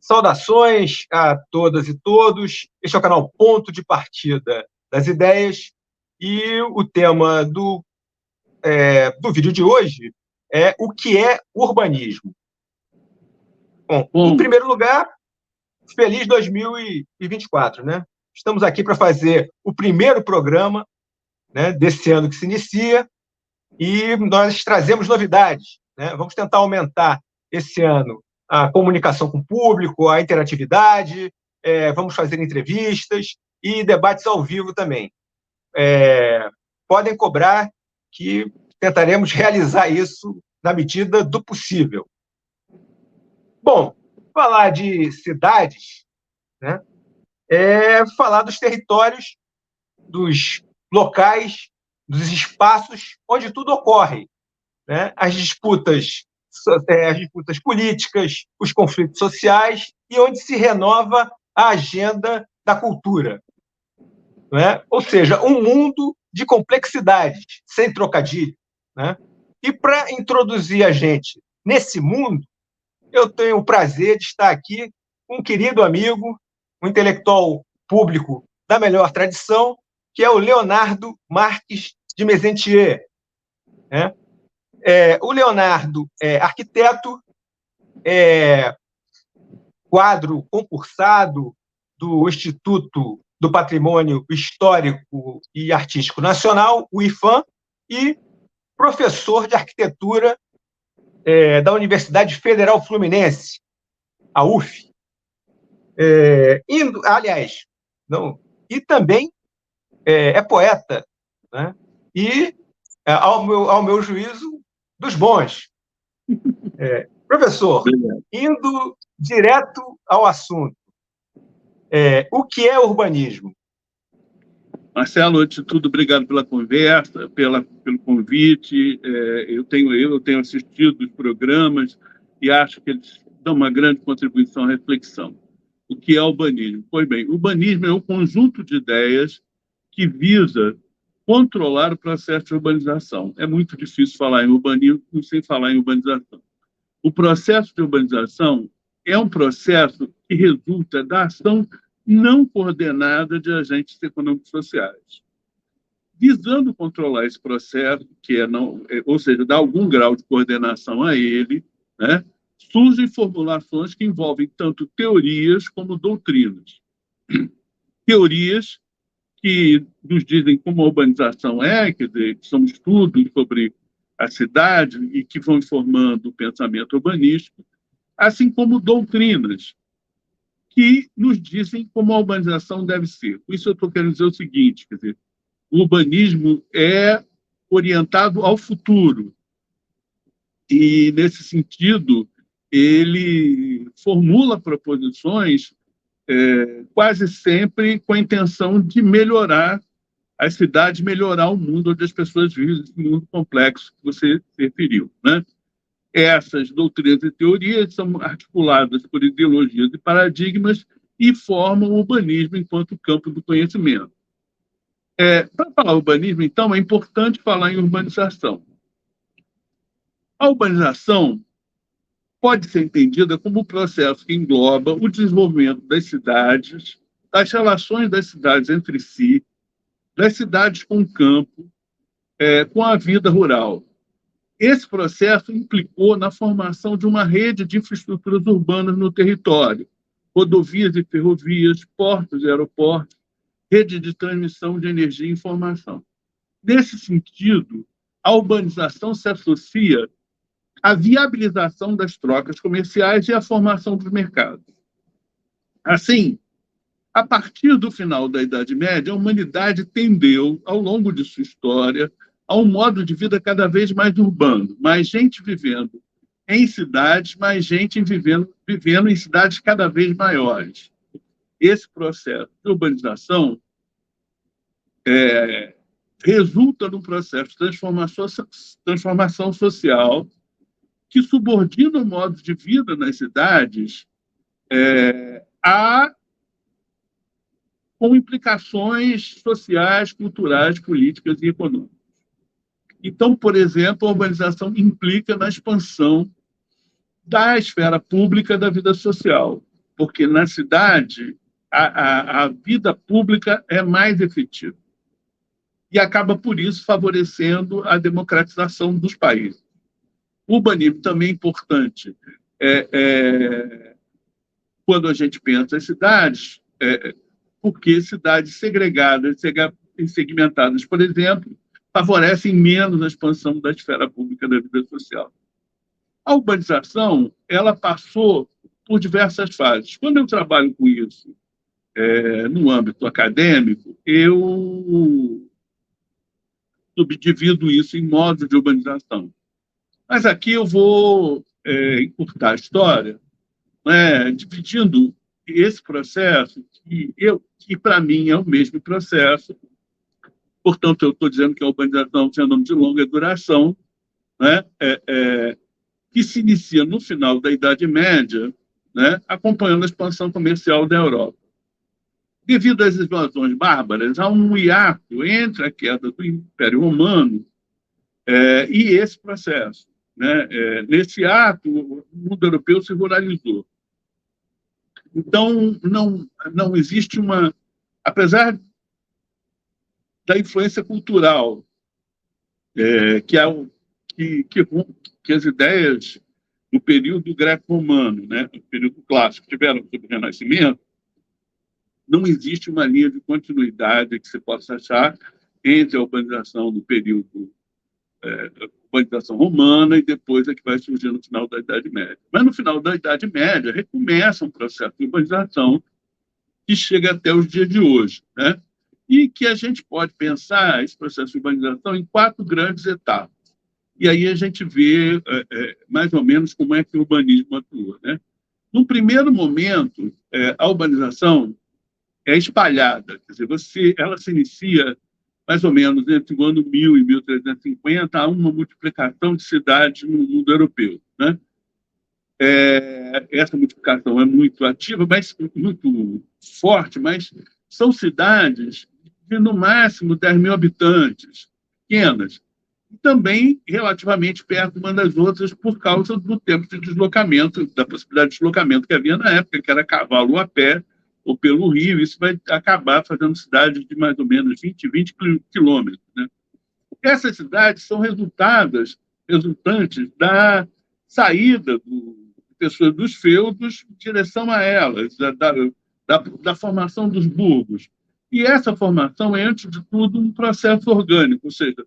Saudações a todas e todos. Este é o canal Ponto de Partida das Ideias e o tema do vídeo de hoje é o que é urbanismo. Bom, em primeiro lugar, feliz 2024, né? Estamos aqui para fazer o primeiro programa, né, desse ano que se inicia e nós trazemos novidades, né? Vamos tentar aumentar esse ano a comunicação com o público, a interatividade, vamos fazer entrevistas e debates ao vivo também. Podem cobrar que tentaremos realizar isso na medida do possível. Bom, falar de cidades, né, é falar dos territórios, dos locais, dos espaços onde tudo ocorre, né? As disputas políticas, os conflitos sociais e onde se renova a agenda da cultura, né? Ou seja, um mundo de complexidades, sem trocadilho, né? E para introduzir a gente nesse mundo, eu tenho o prazer de estar aqui com um querido amigo, um intelectual público da melhor tradição, que é o Leonardo Marques de Mezentier, né? O Leonardo é arquiteto, quadro concursado do Instituto do Patrimônio Histórico e Artístico Nacional, o IFAM, e professor de arquitetura da Universidade Federal Fluminense, a UF. E também é poeta, né? E, ao meu juízo, dos bons. Professor, indo direto ao assunto, o que é urbanismo? Marcelo, antes de tudo, obrigado pela conversa, pelo convite. Eu tenho assistido os programas e acho que eles dão uma grande contribuição à reflexão. O que é urbanismo? Pois bem, urbanismo é um conjunto de ideias que visa controlar o processo de urbanização. É muito difícil falar em urbanismo sem falar em urbanização. O processo de urbanização é um processo que resulta da ação não coordenada de agentes econômicos sociais. Visando controlar esse processo, ou seja, dar algum grau de coordenação a ele, né, surgem formulações que envolvem tanto teorias como doutrinas. Teorias que nos dizem como a urbanização quer dizer, que são estudos sobre a cidade e que vão informando o pensamento urbanístico, assim como doutrinas que nos dizem como a urbanização deve ser. Com isso eu estou querendo dizer o seguinte, quer dizer, o urbanismo é orientado ao futuro e, nesse sentido, ele formula proposições quase sempre com a intenção de melhorar as cidades, melhorar o mundo onde as pessoas vivem, esse mundo complexo que você se referiu, né? Essas doutrinas e teorias são articuladas por ideologias e paradigmas e formam o urbanismo enquanto campo do conhecimento. Para falar urbanismo, então, é importante falar em urbanização. A urbanização pode ser entendida como um processo que engloba o desenvolvimento das cidades, das relações das cidades entre si, das cidades com o campo, com a vida rural. Esse processo implicou na formação de uma rede de infraestruturas urbanas no território, rodovias e ferrovias, portos e aeroportos, rede de transmissão de energia e informação. Nesse sentido, a urbanização se associa à viabilização das trocas comerciais e à formação dos mercados. Assim, a partir do final da Idade Média, a humanidade tendeu, ao longo de sua história, a um modo de vida cada vez mais urbano, mais gente vivendo em cidades, mais gente vivendo em cidades cada vez maiores. Esse processo de urbanização resulta num processo de transformação social que subordina o modo de vida nas cidades com implicações sociais, culturais, políticas e econômicas. Então, por exemplo, a urbanização implica na expansão da esfera pública da vida social. porque na cidade a vida pública é mais efetiva e acaba, por isso, favorecendo a democratização dos países. O urbanismo também é importante quando a gente pensa em cidades, porque cidades segregadas e segmentadas, por exemplo, favorecem menos a expansão da esfera pública da vida social. A urbanização, ela passou por diversas fases. Quando eu trabalho com isso no âmbito acadêmico, eu subdivido isso em modos de urbanização. Mas aqui eu vou encurtar a história, dividindo esse processo, que para mim é o mesmo processo. Portanto, eu estou dizendo que a urbanização é um nome de longa duração, que se inicia no final da Idade Média, acompanhando a expansão comercial da Europa. Devido às invasões bárbaras, há um hiato entre a queda do Império Romano e esse processo. Nesse ato, o mundo europeu se ruralizou. Então, não existe uma... Apesar da influência cultural, que as ideias do período greco-romano, do período clássico, tiveram sobre o Renascimento, não existe uma linha de continuidade que se possa achar entre a urbanização do período urbanização romana e depois a que vai surgir no final da Idade Média. Mas no final da Idade Média recomeça um processo de urbanização que chega até os dias de hoje, e que a gente pode pensar esse processo de urbanização em 4 grandes etapas. E aí a gente vê mais ou menos como é que o urbanismo atua. No primeiro momento, a urbanização é espalhada, quer dizer, ela se inicia mais ou menos entre o ano 1000 e 1350, há uma multiplicação de cidades no mundo europeu. Essa multiplicação é muito ativa, mas muito forte, mas são cidades de, no máximo, 10 mil habitantes, pequenas, e também relativamente perto uma das outras por causa do tempo de deslocamento, da possibilidade de deslocamento que havia na época, que era cavalo a pé ou pelo rio. Isso vai acabar fazendo cidades de mais ou menos 20 quilômetros. Essas cidades são resultantes da saída de pessoas dos feudos em direção a elas, da formação dos burgos. E essa formação é, antes de tudo, um processo orgânico, ou seja,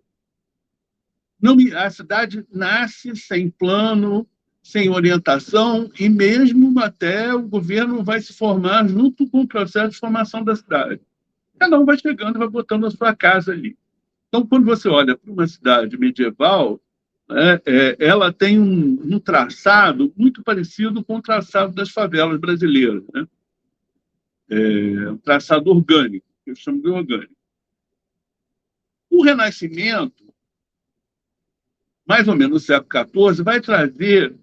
a cidade nasce sem plano, sem orientação, e mesmo até o governo vai se formar junto com o processo de formação da cidade. Cada um vai chegando e vai botando a sua casa ali. Então, quando você olha para uma cidade medieval, ela tem um traçado muito parecido com o traçado das favelas brasileiras. Um traçado orgânico, que eu chamo de orgânico. O Renascimento, mais ou menos no século XIV, vai trazer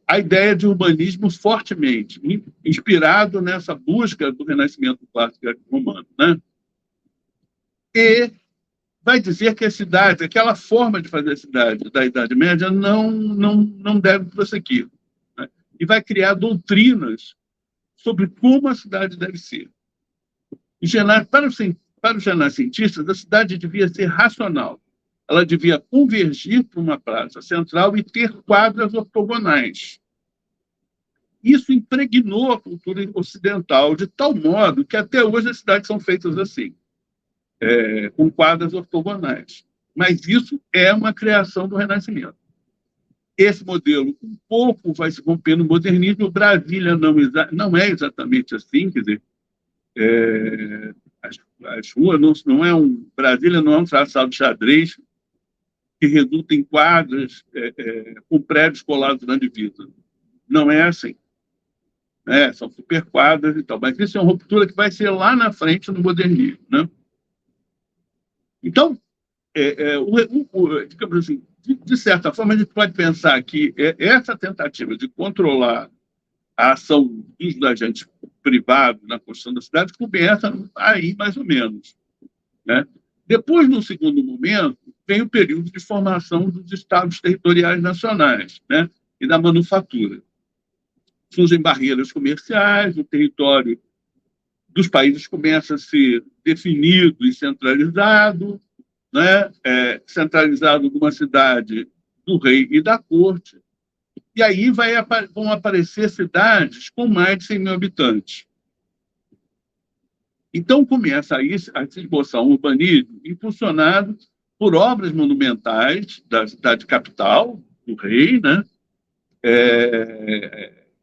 a ideia de urbanismo fortemente, inspirado nessa busca do Renascimento clássico romano. E vai dizer que a cidade, aquela forma de fazer a cidade da Idade Média, não deve prosseguir. E vai criar doutrinas sobre como a cidade deve ser. Para os renascentistas, a cidade devia ser racional. Ela devia convergir para uma praça central e ter quadras ortogonais. Isso impregnou a cultura ocidental de tal modo que até hoje as cidades são feitas assim, com quadras ortogonais. Mas isso é uma criação do Renascimento. Esse modelo um pouco vai se romper no modernismo. Brasília não é exatamente assim, quer dizer, as ruas Brasília não é um traçado de xadrez que resulta em quadras com prédios colados na divisa. Não é assim. São superquadras e tal. Mas isso é uma ruptura que vai ser lá na frente no modernismo. Então, digamos assim, de certa forma, a gente pode pensar que essa tentativa de controlar a ação dos agentes privados na construção da cidade começa aí, mais ou menos. Depois, no segundo momento, vem o período de formação dos estados territoriais nacionais, e da manufatura. surgem barreiras comerciais, o território dos países começa a ser definido e centralizado, né? Centralizado numa cidade do rei e da corte, e aí vão aparecer cidades com mais de 100 mil habitantes. Então, começa a se esboçar um urbanismo impulsionado por obras monumentais da cidade capital, do rei, né?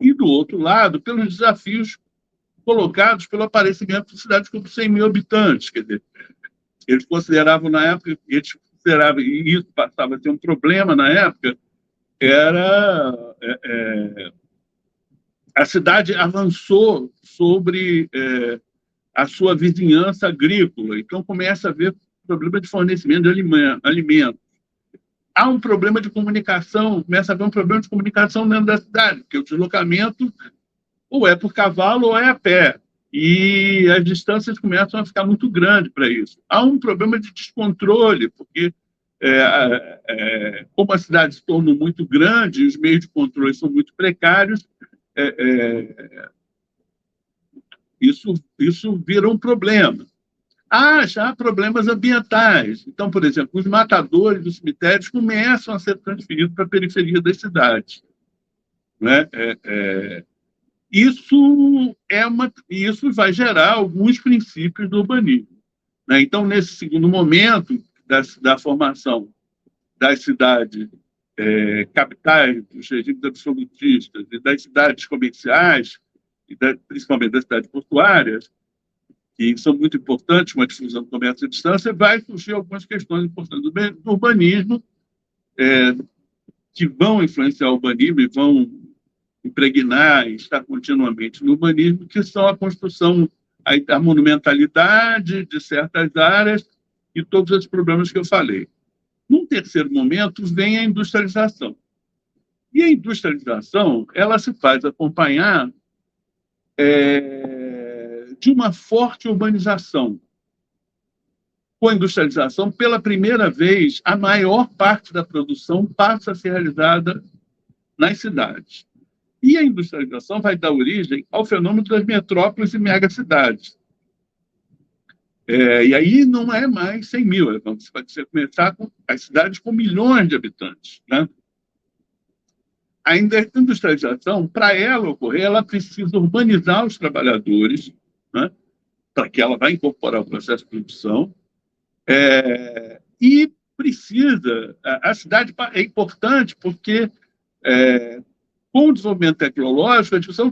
E, do outro lado, pelos desafios colocados pelo aparecimento de cidades com 100 mil habitantes. Quer dizer, eles consideravam, na época, e isso passava a ser um problema na época, era a cidade avançou sobre a sua vizinhança agrícola, então começa a haver problema de fornecimento de alimentos. Há um problema de comunicação, começa a haver um problema de comunicação dentro da cidade, porque o deslocamento ou é por cavalo ou é a pé, e as distâncias começam a ficar muito grandes para isso. Há um problema de descontrole, porque como a cidade se tornou muito grande, os meios de controle são muito precários, isso vira um problema. Já há problemas ambientais. Então, por exemplo, os matadores dos cemitérios começam a ser transferidos para a periferia das cidades. Né? Isso vai gerar alguns princípios do urbanismo. Né? Então, nesse segundo momento da formação das cidades capitais, dos regimes absolutistas e das cidades comerciais, principalmente das cidades portuárias, que são muito importantes com a difusão do comércio à distância, vai surgir algumas questões importantes do urbanismo, que vão influenciar o urbanismo e vão impregnar e estar continuamente no urbanismo, que são a construção, a monumentalidade de certas áreas e todos esses problemas que eu falei. Num terceiro momento, vem a industrialização. E a industrialização, ela se faz acompanhar de uma forte urbanização. Com a industrialização, pela primeira vez, a maior parte da produção passa a ser realizada nas cidades. E a industrialização vai dar origem ao fenômeno das metrópoles e megacidades. E aí não é mais 100 mil, você vai começar com as cidades com milhões de habitantes. Né? A industrialização, para ela ocorrer, ela precisa urbanizar os trabalhadores, né? Para que ela vá incorporar o processo de produção, e precisa... A cidade é importante porque, com o desenvolvimento tecnológico, a discussão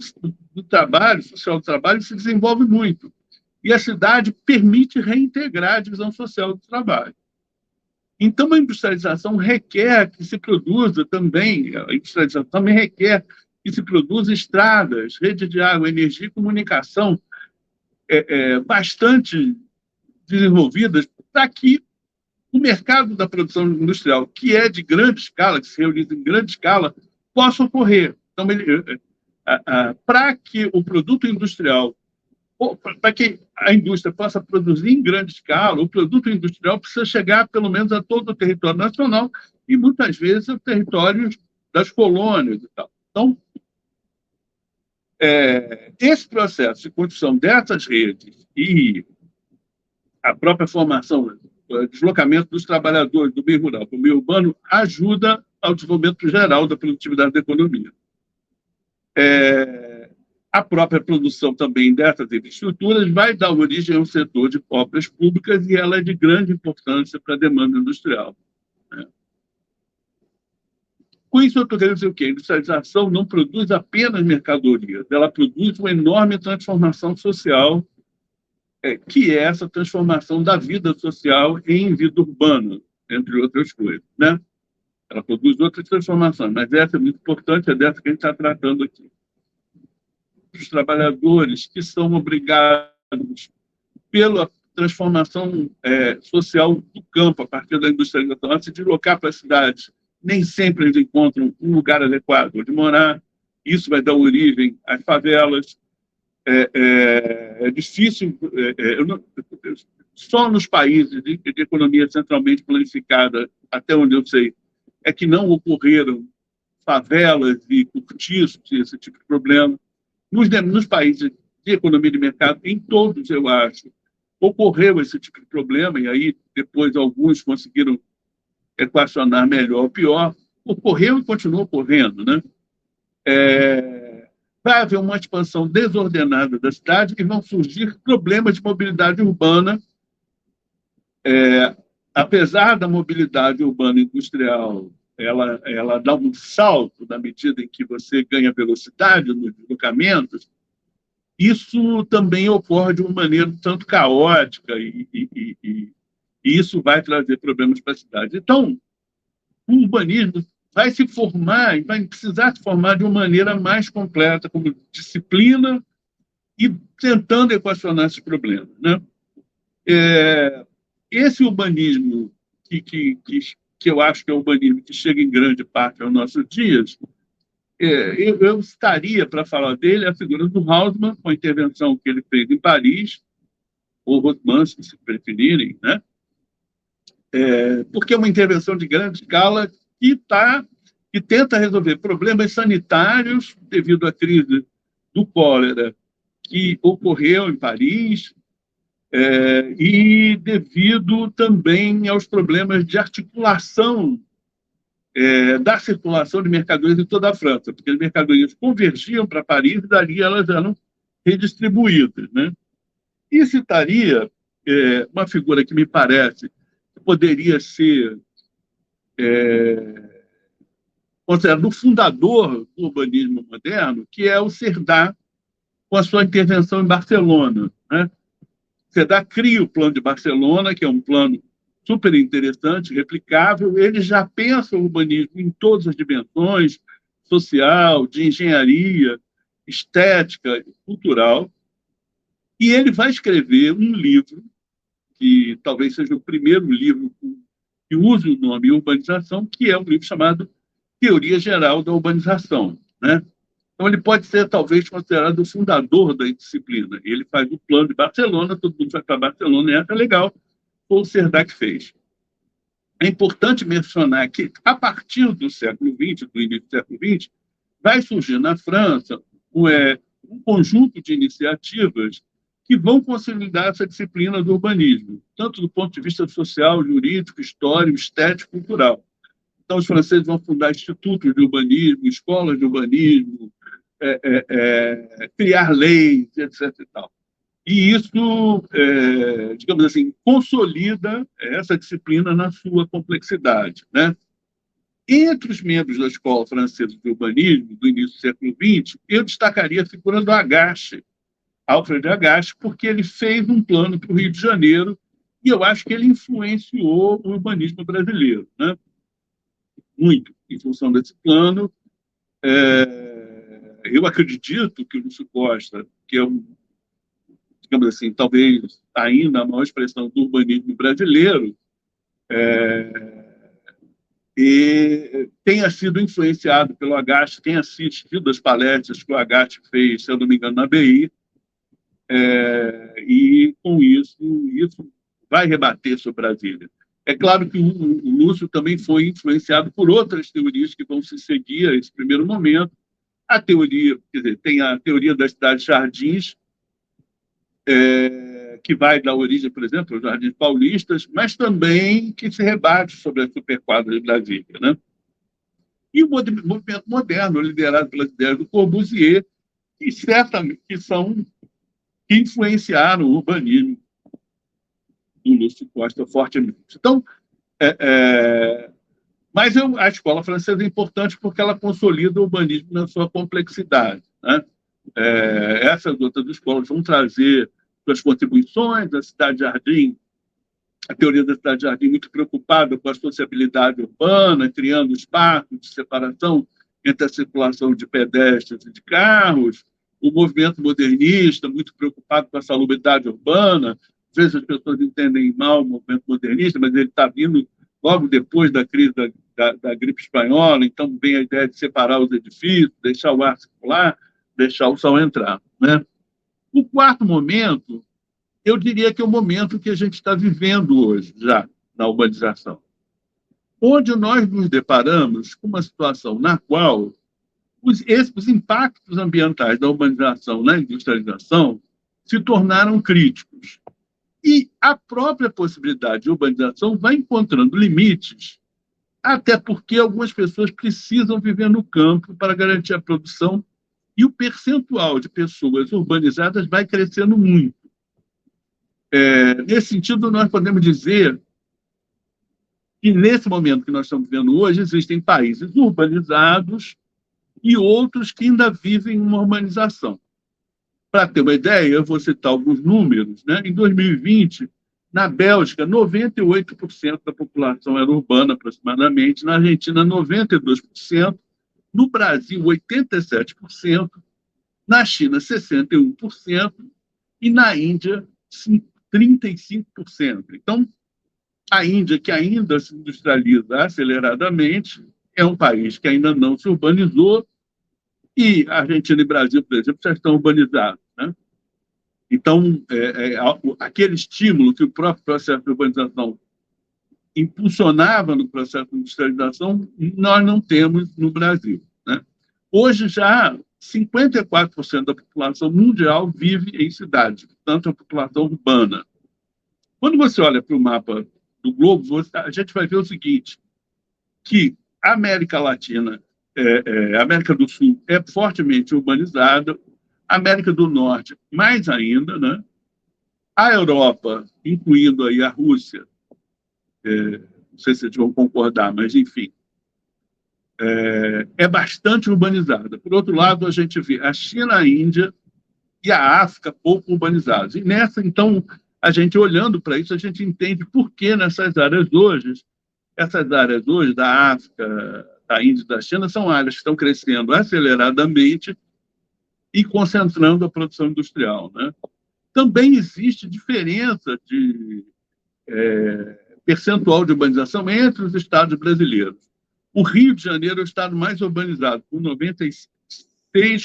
do trabalho, social do trabalho, se desenvolve muito. E a cidade permite reintegrar a divisão social do trabalho. Então, a industrialização requer que se produza também, a industrialização também requer que se produza estradas, rede de água, energia e comunicação bastante desenvolvidas para que o mercado da produção industrial, que é de grande escala, que se realiza em grande escala, possa ocorrer. Então, para que o produto industrial, para que a indústria possa produzir em grande escala, o produto industrial precisa chegar, pelo menos, a todo o território nacional e, muitas vezes, a territórios das colônias e tal. Então, esse processo de construção dessas redes e a própria formação, o deslocamento dos trabalhadores do meio rural para o meio urbano ajuda ao desenvolvimento geral da produtividade da economia. A própria produção também dessas infraestruturas vai dar origem a um setor de obras públicas e ela é de grande importância para a demanda industrial. Né? Com isso, eu estou querendo dizer o quê? A industrialização não produz apenas mercadorias, ela produz uma enorme transformação social, que é essa transformação da vida social em vida urbana, entre outras coisas. Né? Ela produz outras transformações, mas essa é muito importante, é dessa que a gente está tratando aqui. Os trabalhadores que são obrigados pela transformação social do campo, a partir da industrialização, a se deslocar para as cidades. Nem sempre eles encontram um lugar adequado onde morar. Isso vai dar origem às favelas. É difícil... só nos países de economia centralmente planificada, até onde eu sei, é que não ocorreram favelas e cortiços, esse tipo de problema. Nos países de economia de mercado, em todos, eu acho, ocorreu esse tipo de problema, e aí depois alguns conseguiram equacionar melhor ou pior, ocorreu e continua ocorrendo, né? Vai haver uma expansão desordenada da cidade e vão surgir problemas de mobilidade urbana. Apesar da mobilidade urbana industrial, ela dá um salto na medida em que você ganha velocidade nos deslocamentos, isso também ocorre de uma maneira tanto caótica e isso vai trazer problemas para a cidade. Então, o urbanismo vai se formar, vai precisar se formar de uma maneira mais completa, como disciplina e tentando equacionar esses problemas, né? Esse urbanismo que eu acho que é o urbanismo que chega em grande parte aos nossos dias, eu estaria para falar dele a figura do Haussmann, com a intervenção que ele fez em Paris, ou Haussmann, se preferirem, né? Porque é uma intervenção de grande escala que tenta resolver problemas sanitários devido à crise do cólera que ocorreu em Paris, e devido também aos problemas de articulação da circulação de mercadorias em toda a França, porque as mercadorias convergiam para Paris e dali elas eram redistribuídas, né? E citaria uma figura que me parece que poderia ser considerado o fundador do urbanismo moderno, que é o Cerdá, com a sua intervenção em Barcelona, né? Cerdá cria o Plano de Barcelona, que é um plano super interessante, replicável. Ele já pensa o urbanismo em todas as dimensões, social, de engenharia, estética, cultural. E ele vai escrever um livro, que talvez seja o primeiro livro que use o nome urbanização, que é um livro chamado Teoria Geral da Urbanização, né? Então, ele pode ser, talvez, considerado o fundador da disciplina. Ele faz o Plano de Barcelona, todo mundo vai para Barcelona, e é legal, foi o Cerdá que fez. É importante mencionar que, a partir do século XX, do início do século XX, vai surgir na França um conjunto de iniciativas que vão consolidar essa disciplina do urbanismo, tanto do ponto de vista social, jurídico, histórico, estético, cultural. Então, os franceses vão fundar institutos de urbanismo, escolas de urbanismo, criar leis, etc. E tal. E isso, digamos assim, consolida essa disciplina na sua complexidade, né? Entre os membros da Escola Francesa de Urbanismo, do início do século XX, eu destacaria a figura do Agache, Alfred Agache, porque ele fez um plano para o Rio de Janeiro e eu acho que ele influenciou o urbanismo brasileiro, né? Muito, em função desse plano. Eu acredito que o Lúcio Costa, que é digamos assim, talvez ainda a maior expressão do urbanismo brasileiro, e tenha sido influenciado pelo Agache, tenha assistido as palestras que o Agache fez, se eu não me engano, na BI, e com isso vai rebater sobre Brasília. É claro que o Lúcio também foi influenciado por outras teorias que vão se seguir a esse primeiro momento. A teoria, quer dizer, tem a teoria das cidades-jardins, que vai dar origem, por exemplo, aos Jardins Paulistas, mas também que se rebate sobre a superquadra de Brasília, né? E o movimento moderno, liderado pelas ideias do Corbusier, que certamente que influenciaram o urbanismo do Lúcio Costa fortemente. Então, mas a escola francesa é importante porque ela consolida o urbanismo na sua complexidade, né? Essas outras escolas vão trazer suas contribuições, a cidade-jardim, a teoria da cidade-jardim muito preocupada com a sociabilidade urbana, criando espaços de separação entre a circulação de pedestres e de carros, o movimento modernista, muito preocupado com a salubridade urbana. Às vezes as pessoas entendem mal o movimento modernista, mas ele está vindo logo depois da crise da gripe espanhola, então vem a ideia de separar os edifícios, deixar o ar circular, deixar o sol entrar, né? O quarto momento, eu diria que é o momento que a gente está vivendo hoje, já, na urbanização. onde nós nos deparamos com uma situação na qual os impactos ambientais da urbanização na industrialização se tornaram críticos. E a própria possibilidade de urbanização vai encontrando limites, até porque algumas pessoas precisam viver no campo para garantir a produção, e o percentual de pessoas urbanizadas vai crescendo muito. Nesse sentido, nós podemos dizer que, nesse momento que nós estamos vivendo hoje, existem países urbanizados e outros que ainda vivem uma urbanização. Para ter uma ideia, eu vou citar alguns números. Né? Em 2020, na Bélgica, 98% da população era urbana, aproximadamente. Na Argentina, 92%. No Brasil, 87%. Na China, 61%. E na Índia, 35%. Então, a Índia, que ainda se industrializa aceleradamente, é um país que ainda não se urbanizou, e a Argentina e Brasil, por exemplo, já estão urbanizados. Né? Então, aquele estímulo que o próprio processo de urbanização impulsionava no processo de industrialização, nós não temos no Brasil. Né? Hoje, já 54% da população mundial vive em cidades, portanto, a população urbana. Quando você olha para o mapa do globo, a gente vai ver o seguinte, que a América Latina, a América do Sul é fortemente urbanizada, a América do Norte mais ainda, né? A Europa, incluindo aí a Rússia, não sei se vocês vão concordar, mas enfim, é bastante urbanizada. Por outro lado, a gente vê a China, a Índia e a África pouco urbanizadas. E nessa, então, a gente olhando para isso, a gente entende por que essas áreas hoje da África, da Índia e da China, são áreas que estão crescendo aceleradamente e concentrando a produção industrial. Né? Também existe diferença de percentual de urbanização entre os estados brasileiros. O Rio de Janeiro é o estado mais urbanizado, com 96%,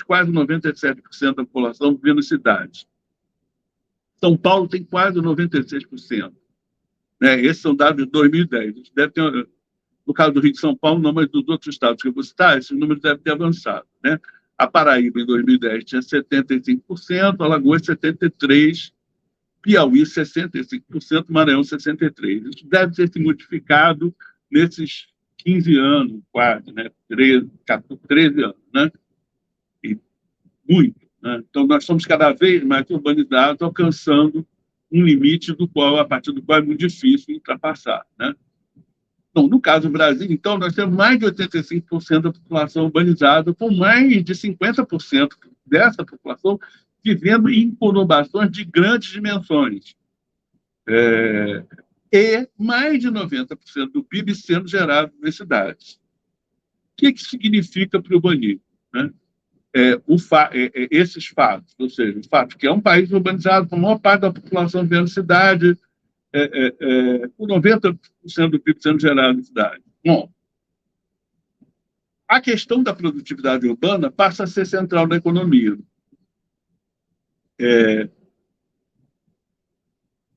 quase 97% da população vivendo em cidades. São Paulo tem quase 96%. Né? Esses são dados de 2010. Deve ter, no caso do Rio de São Paulo, não, mas dos outros estados que eu vou citar, esses números devem ter avançado. Né? A Paraíba, em 2010, tinha 75%, Alagoas, 73%, Piauí, 65%, Maranhão, 63%. Isso deve ter se modificado nesses 15 anos, quase, né? 13 anos. Né? E muito. Né? Então, nós somos cada vez mais urbanizados, alcançando um limite a partir do qual é muito difícil ultrapassar. Né? Então, no caso do Brasil, então, nós temos mais de 85% da população urbanizada, com mais de 50% dessa população vivendo em conurbações de grandes dimensões. E mais de 90% do PIB sendo gerado nas cidades. O que significa para o urbanismo? Né? Esses fatos, ou seja, o fato que é um país urbanizado, com a maior parte da população vivendo em cidade, com 90% do PIB sendo gerado em cidade. Bom, a questão da produtividade urbana passa a ser central na economia.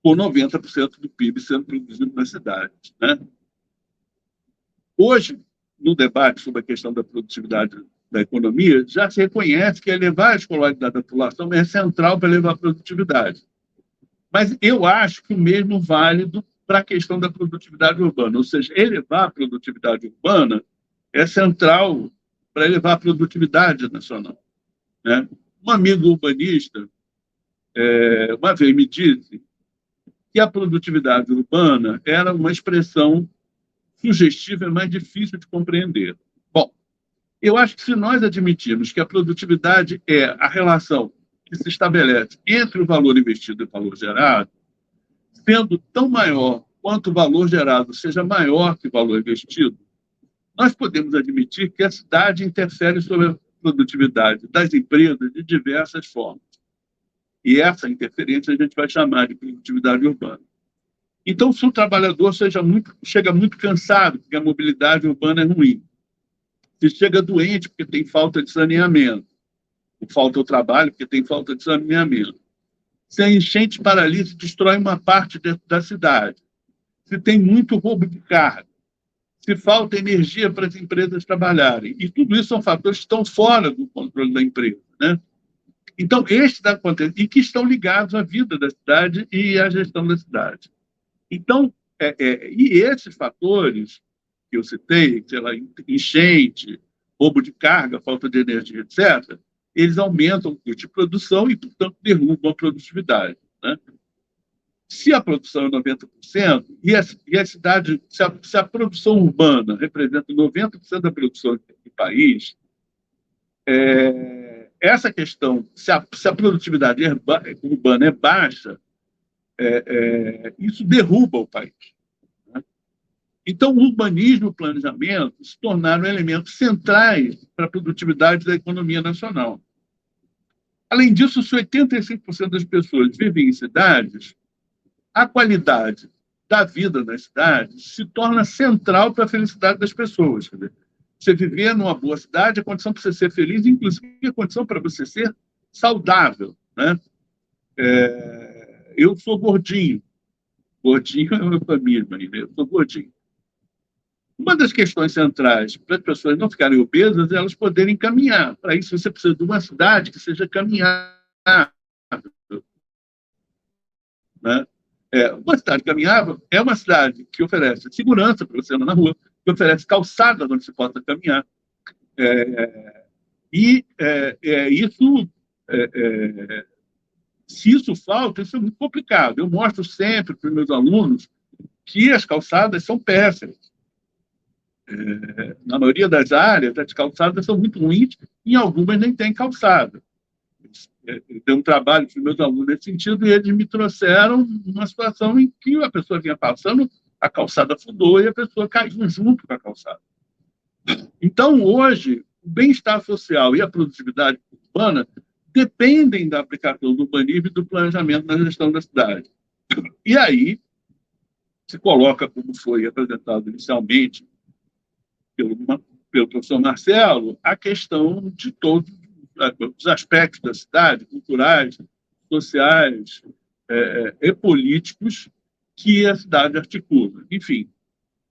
Com 90% do PIB sendo produzido nas cidades. Né? Hoje, no debate sobre a questão da produtividade da economia, já se reconhece que elevar a escolaridade da população é central para elevar a produtividade. Mas eu acho que o mesmo válido para a questão da produtividade urbana, ou seja, elevar a produtividade urbana é central para elevar a produtividade nacional. Né? Um amigo urbanista uma vez me disse que a produtividade urbana era uma expressão sugestiva e mais difícil de compreender. Bom, eu acho que se nós admitirmos que a produtividade é a relação que se estabelece entre o valor investido e o valor gerado, sendo tão maior quanto o valor gerado seja maior que o valor investido, nós podemos admitir que a cidade interfere sobre a produtividade das empresas de diversas formas. E essa interferência a gente vai chamar de produtividade urbana. Então, se o trabalhador chega muito cansado, porque a mobilidade urbana é ruim, se chega doente porque tem falta de saneamento, ou falta o trabalho porque tem falta de saneamento, se a enchente paralisa e destrói uma parte da cidade, se tem muito roubo de carga, se falta energia para as empresas trabalharem. E tudo isso são fatores que estão fora do controle da empresa, né? Então, estes acontecem, e que estão ligados à vida da cidade e à gestão da cidade. Então, e esses fatores que eu citei, sei lá, enchente, roubo de carga, falta de energia, etc., eles aumentam o custo de produção e, portanto, derrubam a produtividade, né? Se a produção é 90%, e a cidade, se a produção urbana representa 90% da produção do país, essa questão, se a produtividade urbana é baixa, isso derruba o país, né? Então, o urbanismo e o planejamento se tornaram elementos centrais para a produtividade da economia nacional. Além disso, se 85% das pessoas vivem em cidades, a qualidade da vida nas cidades se torna central para a felicidade das pessoas. Quer dizer, você viver numa boa cidade é condição para você ser feliz, inclusive é condição para você ser saudável, né? Eu sou gordinho. Gordinho é um eufemismo, né? Eu sou gordinho. Uma das questões centrais para as pessoas não ficarem obesas é elas poderem caminhar. Para isso, você precisa de uma cidade que seja caminhável, né? Uma cidade caminhável é uma cidade que oferece segurança para você andar na rua, que oferece calçada onde você possa caminhar. Isso, se isso falta, isso é muito complicado. Eu mostro sempre para os meus alunos que as calçadas são péssimas. Na maioria das áreas, as calçadas são muito ruins, e em algumas nem tem calçada. Eu dei um trabalho para os meus alunos nesse sentido, e eles me trouxeram uma situação em que a pessoa vinha passando, a calçada afundou e a pessoa caiu junto com a calçada. Então, hoje, o bem-estar social e a produtividade urbana dependem da aplicação do urbanismo e do planejamento na gestão da cidade. E aí se coloca, como foi apresentado inicialmente pelo professor Marcelo, a questão de todos os aspectos da cidade, culturais, sociais e políticos, que a cidade articula. Enfim,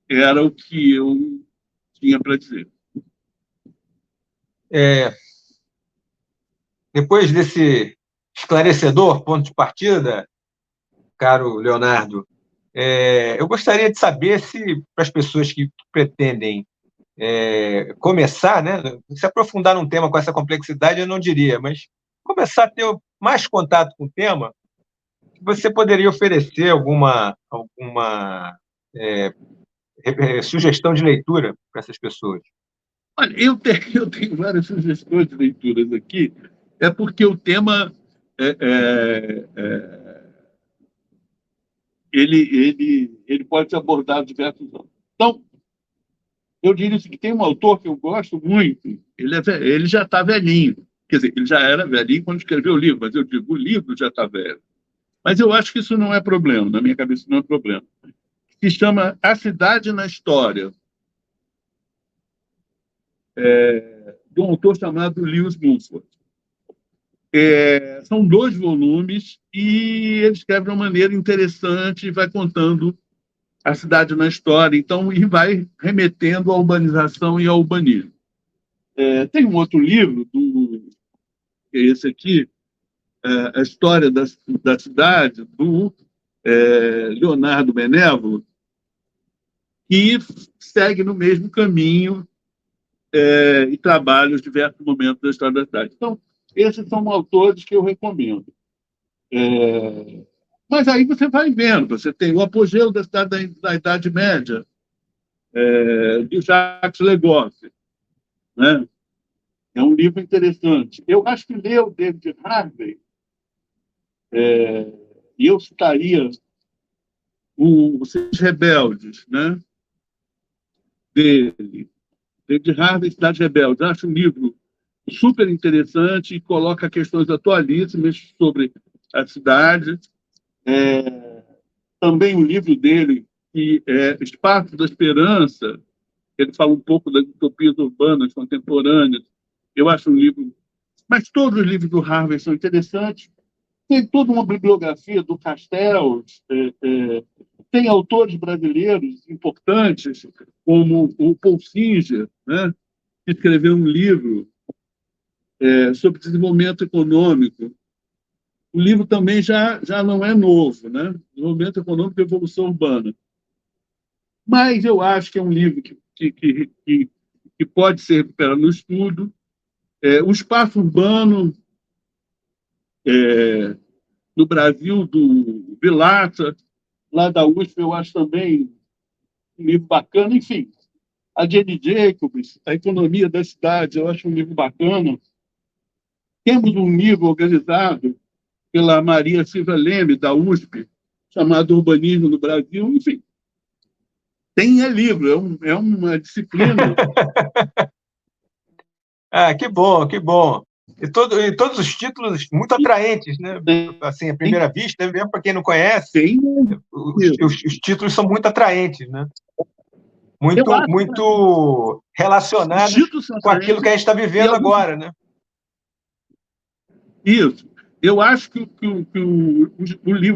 era o que eu tinha para dizer. Depois desse esclarecedor ponto de partida, caro Leonardo, eu gostaria de saber se, para as pessoas que pretendem começar, né, se aprofundar num tema com essa complexidade, eu não diria, mas começar a ter mais contato com o tema, você poderia oferecer alguma sugestão de leitura para essas pessoas? Olha, eu tenho várias sugestões de leituras aqui, porque o tema ele pode ser abordado de diversos ângulos. Então, eu diria que tem um autor que eu gosto muito, ele já está velhinho, quer dizer, ele já era velhinho quando escreveu o livro, mas eu digo, o livro já está velho. Mas eu acho que isso não é problema, na minha cabeça não é problema. Se chama A Cidade na História, de um autor chamado Lewis Mumford. São 2 volumes e ele escreve de uma maneira interessante e vai contando a cidade na história, então, e vai remetendo à urbanização e ao urbanismo. Tem um outro livro, que é esse aqui, A História da Cidade, do Leonardo Benévolo, que segue no mesmo caminho e trabalha os diversos momentos da história da cidade. Então, esses são autores que eu recomendo. Mas aí você vai vendo, você tem o Apogeu da Cidade da Idade Média, de Jacques Le Goff, né? É um livro interessante. Eu acho que ler o David Harvey, e eu citaria Os Rebeldes, né? Dele. David Harvey, Cidade Rebelde. Acho um livro super interessante e coloca questões atualíssimas sobre a cidade. Também o livro dele, que é Espaço da Esperança, ele fala um pouco das utopias urbanas contemporâneas. Eu acho um livro... Mas todos os livros do Harvey são interessantes. Tem toda uma bibliografia do Castells, tem autores brasileiros importantes, como o Paul Singer, né, que escreveu um livro sobre desenvolvimento econômico. O livro também já não é novo, né? Desenvolvimento Econômico e Evolução Urbana. Mas eu acho que é um livro que pode ser recuperado no estudo. O espaço urbano no Brasil, do Vilaça, lá da USP, eu acho também um livro bacana. Enfim, a Jane Jacobs, A Economia da Cidade, eu acho um livro bacana. Temos um livro organizado pela Maria Silva Leme, da USP, chamado Urbanismo no Brasil. Enfim, tem livro, é uma disciplina. Que bom, que bom. E todos os títulos muito atraentes, né? Assim, à primeira vista, mesmo para quem não conhece, os títulos são muito atraentes, né? Muito relacionados com aquilo que a gente está vivendo agora, né? Isso. Eu acho que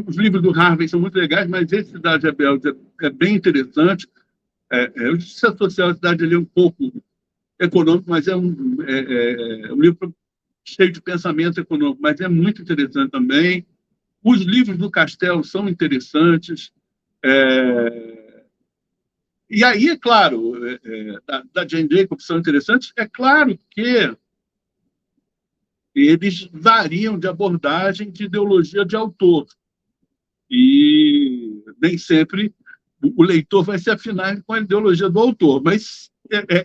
os livros do Harvey são muito legais, mas esse Cidade Rebelde é bem interessante. O Justiça Social, a Cidade ali é um pouco econômico, mas é um livro cheio de pensamento econômico, mas é muito interessante também. Os livros do Castelo são interessantes. E aí, é claro, da Jane Jacobs são interessantes. É claro que eles variam de abordagem, de ideologia de autor. E nem sempre o leitor vai se afinar com a ideologia do autor, mas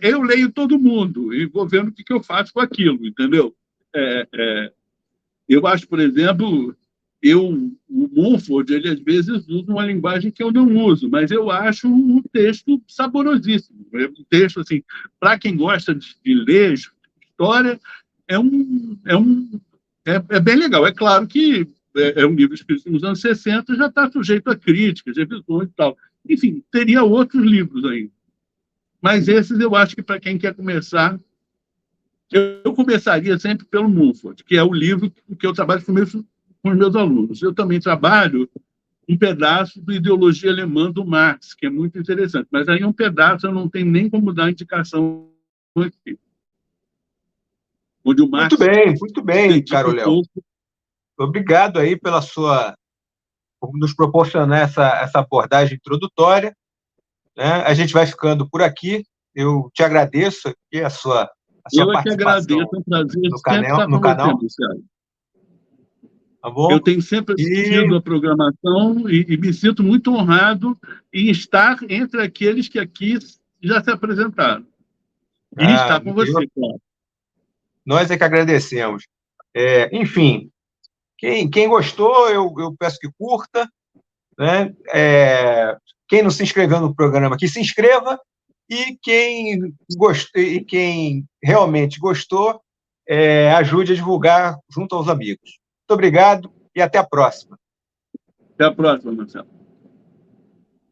eu leio todo mundo e vou vendo o que eu faço com aquilo, entendeu? Eu acho, por exemplo, o Mumford, ele às vezes usa uma linguagem que eu não uso, mas eu acho um texto saborosíssimo. É um texto, assim, para quem gosta de ler história, é bem legal. É claro que é um livro escrito nos anos 60, já está sujeito a críticas, revisões e tal. Enfim, teria outros livros ainda. Mas esses eu acho que, para quem quer começar, eu começaria sempre pelo Mumford, que é o livro que eu trabalho com os meus alunos. Eu também trabalho um pedaço da ideologia alemã do Marx, que é muito interessante. Mas aí um pedaço eu não tenho nem como dar indicação aqui. Onde o Marx muito bem, Caro Léo. Obrigado aí por nos proporcionar essa abordagem introdutória. Né? A gente vai ficando por aqui. Eu te agradeço aqui a sua participação. Eu que agradeço, é um prazer no canal. Tá bom? Eu tenho sempre assistido a programação e me sinto muito honrado em estar entre aqueles que aqui já se apresentaram. E estar com você, claro. Nós é que agradecemos. Enfim, quem gostou, eu peço que curta. Né? Quem não se inscreveu no programa, que se inscreva. E quem realmente gostou, ajude a divulgar junto aos amigos. Muito obrigado e até a próxima. Até a próxima, Marcelo.